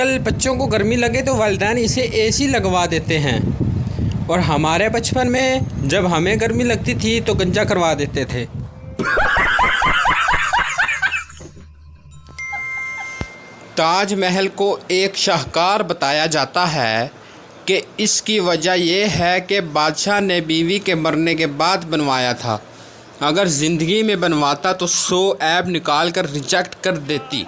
आजकल बच्चों को गर्मी लगे तो वालिदैन इसे एसी लगवा देते हैं, और हमारे बचपन में जब हमें गर्मी लगती थी तो गंजा करवा देते थे। ताजमहल को एक शाहकार बताया जाता है कि इसकी वजह यह है कि बादशाह ने बीवी के मरने के बाद बनवाया था। अगर ज़िंदगी में बनवाता तो 100 ऐब निकाल कर रिजेक्ट कर देती।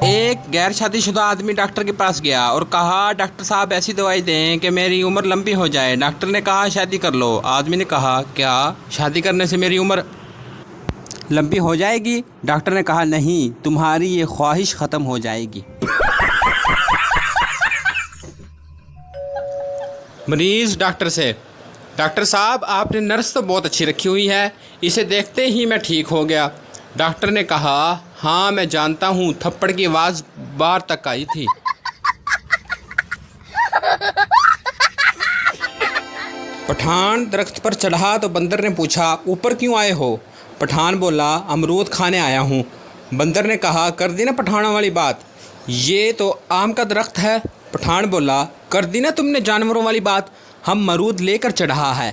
एक गैर शादीशुदा आदमी डॉक्टर के पास गया और कहा, डॉक्टर साहब ऐसी दवाई दें कि मेरी उम्र लंबी हो जाए। डॉक्टर ने कहा, शादी कर लो। आदमी ने कहा, क्या शादी करने से मेरी उम्र लंबी हो जाएगी? डॉक्टर ने कहा, नहीं, तुम्हारी ये ख्वाहिश ख़त्म हो जाएगी। मरीज़ डॉक्टर से, डॉक्टर साहब आपने नर्स तो बहुत अच्छी रखी हुई है, इसे देखते ही मैं ठीक हो गया। डॉक्टर ने कहा, हाँ मैं जानता हूँ, थप्पड़ की आवाज़ बाहर तक आई थी। पठान दरख्त पर चढ़ा तो बंदर ने पूछा, ऊपर क्यों आए हो? पठान बोला, अमरूद खाने आया हूँ। बंदर ने कहा, कर दी ना पठानों वाली बात, ये तो आम का दरख्त है। पठान बोला, कर दी ना तुमने जानवरों वाली बात, हम मरूद लेकर चढ़ा है।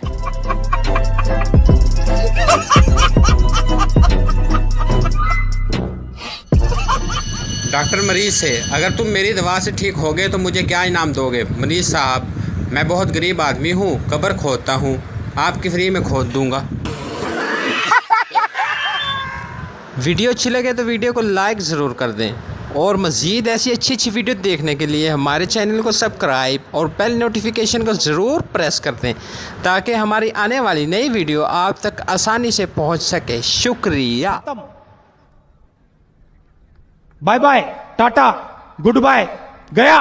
डॉक्टर मरीज से, अगर तुम मेरी दवा से ठीक होगे तो मुझे क्या इनाम दोगे? मरीज साहब, मैं बहुत गरीब आदमी हूँ, कब्र खोदता हूँ, आपकी फ्री में खोद दूंगा। वीडियो अच्छी लगे तो वीडियो को लाइक ज़रूर कर दें, और मज़ीद ऐसी अच्छी वीडियो देखने के लिए हमारे चैनल को सब्सक्राइब और बेल नोटिफिकेशन को ज़रूर प्रेस कर दें, ताकि हमारी आने वाली नई वीडियो आप तक आसानी से पहुंच सके। शुक्रिया। बाय बाय, टाटा, गुड बाय, गया।